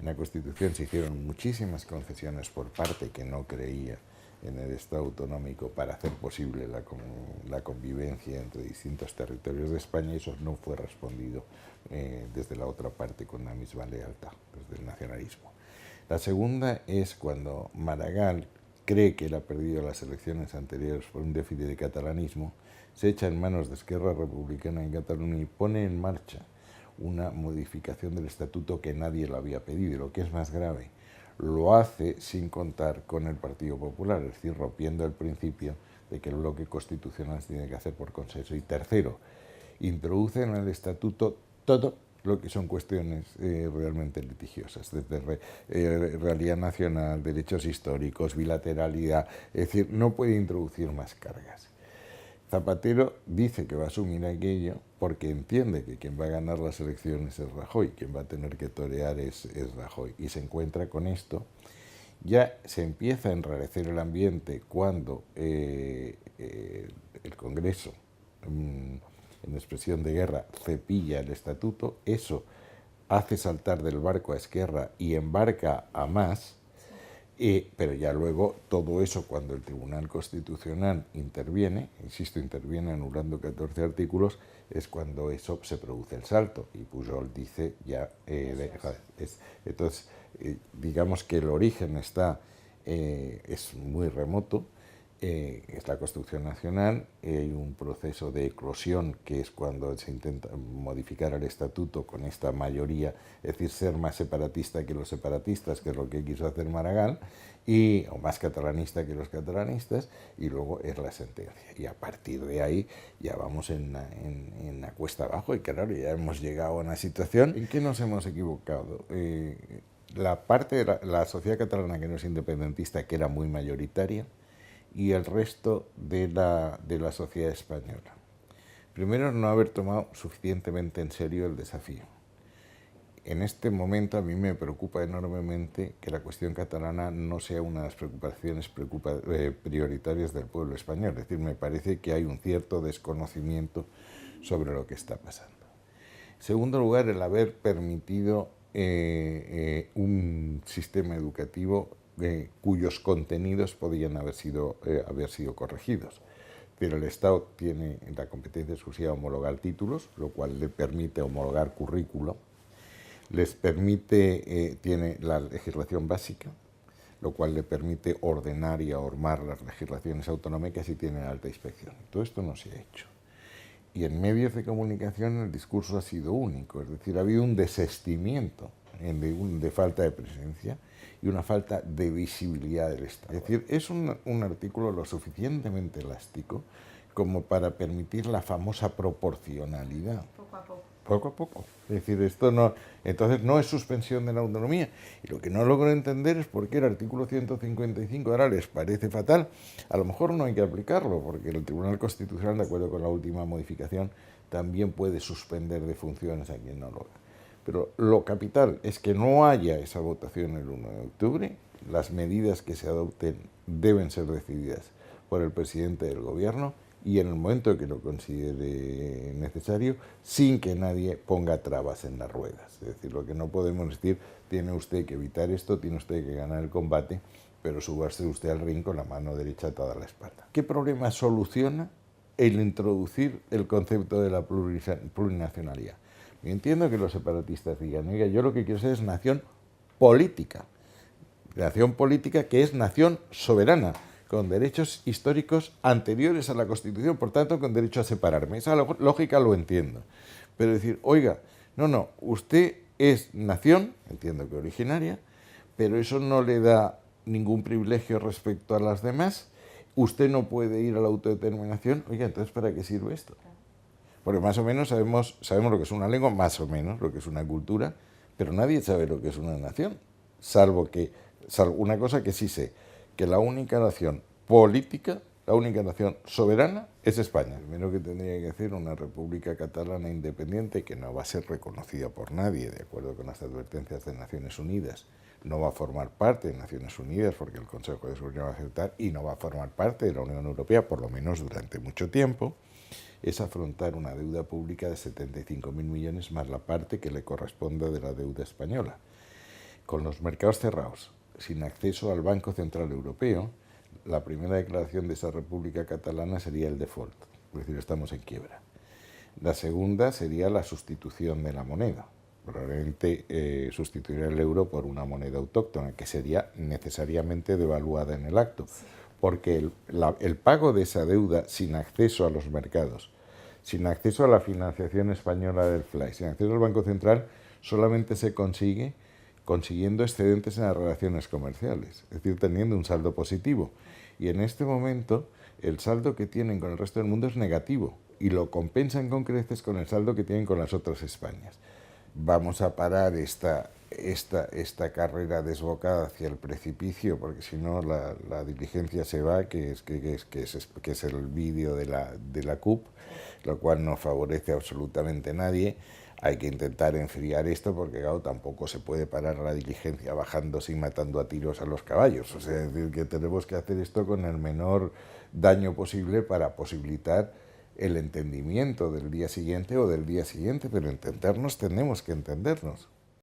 En la Constitución se hicieron muchísimas concesiones por parte que no creía en el Estado autonómico para hacer posible la convivencia entre distintos territorios de España, y eso no fue respondido desde la otra parte con la misma lealtad, desde el nacionalismo. La segunda es cuando Maragall cree que él ha perdido las elecciones anteriores por un déficit de catalanismo, se echa en manos de Esquerra Republicana en Cataluña y pone en marcha una modificación del estatuto que nadie lo había pedido. Y lo que es más grave, lo hace sin contar con el Partido Popular, es decir, rompiendo el principio de que el bloque constitucional se tiene que hacer por consenso. Y tercero, introduce en el estatuto todo lo que son cuestiones realmente litigiosas, desde realidad nacional, derechos históricos, bilateralidad, es decir, no puede introducir más cargas. Zapatero dice que va a asumir aquello porque entiende que quien va a ganar las elecciones es Rajoy, quien va a tener que torear es Rajoy, y se encuentra con esto. Ya se empieza a enrarecer el ambiente cuando el Congreso, en expresión de guerra, cepilla el estatuto. Eso hace saltar del barco a Esquerra y embarca a Mas. Pero ya luego todo eso, cuando el Tribunal Constitucional interviene, insisto, interviene anulando 14 artículos, es cuando eso se produce el salto. Y Pujol dice ya, entonces, digamos que el origen es muy remoto. Es la Constitución Nacional, hay un proceso de eclosión que es cuando se intenta modificar el estatuto con esta mayoría, es decir, ser más separatista que los separatistas, que es lo que quiso hacer Maragall, o más catalanista que los catalanistas, y luego es la sentencia. Y a partir de ahí ya vamos en la cuesta abajo, y claro, ya hemos llegado a una situación en que nos hemos equivocado. La parte de la sociedad catalana que no es independentista, que era muy mayoritaria, y el resto de la sociedad española. Primero, no haber tomado suficientemente en serio el desafío. En este momento a mí me preocupa enormemente que la cuestión catalana no sea una de las preocupaciones prioritarias del pueblo español. Es decir, me parece que hay un cierto desconocimiento sobre lo que está pasando. En segundo lugar, el haber permitido un sistema educativo cuyos contenidos podían haber sido corregidos. Pero el Estado tiene la competencia exclusiva de homologar títulos, lo cual le permite homologar currículo, tiene la legislación básica, lo cual le permite ordenar y ahormar las legislaciones autonómicas, y tiene alta inspección. Todo esto no se ha hecho. Y en medios de comunicación el discurso ha sido único, es decir, ha habido un desistimiento de falta de presencia y una falta de visibilidad del Estado. Es decir, es un artículo lo suficientemente elástico como para permitir la famosa proporcionalidad. Poco a poco. Poco a poco. Es decir, esto no, entonces no es suspensión de la autonomía. Y lo que no logro entender es por qué el artículo 155 ahora les parece fatal. A lo mejor no hay que aplicarlo, porque el Tribunal Constitucional, de acuerdo con la última modificación, también puede suspender de funciones a quien no lo haga. Pero lo capital es que no haya esa votación el 1 de octubre. Las medidas que se adopten deben ser decididas por el presidente del gobierno, y en el momento que lo considere necesario, sin que nadie ponga trabas en las ruedas. Es decir, lo que no podemos decir, tiene usted que evitar esto, tiene usted que ganar el combate, pero subirse usted al ring con la mano derecha atada a la espalda. ¿Qué problema soluciona el introducir el concepto de la plurinacionalidad? Yo entiendo que los separatistas digan, oiga, yo lo que quiero ser es nación política que es nación soberana, con derechos históricos anteriores a la Constitución, por tanto, con derecho a separarme. Esa lógica lo entiendo. Pero decir, oiga, no, usted es nación, entiendo que originaria, pero eso no le da ningún privilegio respecto a las demás. Usted no puede ir a la autodeterminación. Oiga, entonces, ¿para qué sirve esto? Porque más o menos sabemos lo que es una lengua, más o menos lo que es una cultura, pero nadie sabe lo que es una nación, salvo una cosa que sí sé, que la única nación política, la única nación soberana es España. Primero que tendría que decir, una república catalana independiente que no va a ser reconocida por nadie, de acuerdo con las advertencias de Naciones Unidas. No va a formar parte de Naciones Unidas porque el Consejo de Seguridad va a aceptar, y no va a formar parte de la Unión Europea, por lo menos durante mucho tiempo. Es afrontar una deuda pública de 75.000 millones más la parte que le corresponde de la deuda española. con los mercados cerrados, sin acceso al Banco Central Europeo, la primera declaración de esa República Catalana sería el default, es decir, estamos en quiebra. La segunda sería la sustitución de la moneda, probablemente sustituir el euro por una moneda autóctona, que sería necesariamente devaluada en el acto, porque el pago de esa deuda sin acceso a los mercados, sin acceso a la financiación española del FLY, sin acceso al Banco Central, solamente se consigue consiguiendo excedentes en las relaciones comerciales, es decir, teniendo un saldo positivo. Y en este momento el saldo que tienen con el resto del mundo es negativo y lo compensan con creces con el saldo que tienen con las otras Españas. Vamos a parar esta carrera desbocada hacia el precipicio, porque si no la diligencia se va, que es el vídeo de la CUP, lo cual no favorece absolutamente a nadie. Hay que intentar enfriar esto porque, claro, tampoco se puede parar la diligencia bajándose y matando a tiros a los caballos. O sea, es decir, que tenemos que hacer esto con el menor daño posible para posibilitar el entendimiento del día siguiente o del día siguiente, pero entendernos tenemos que entendernos.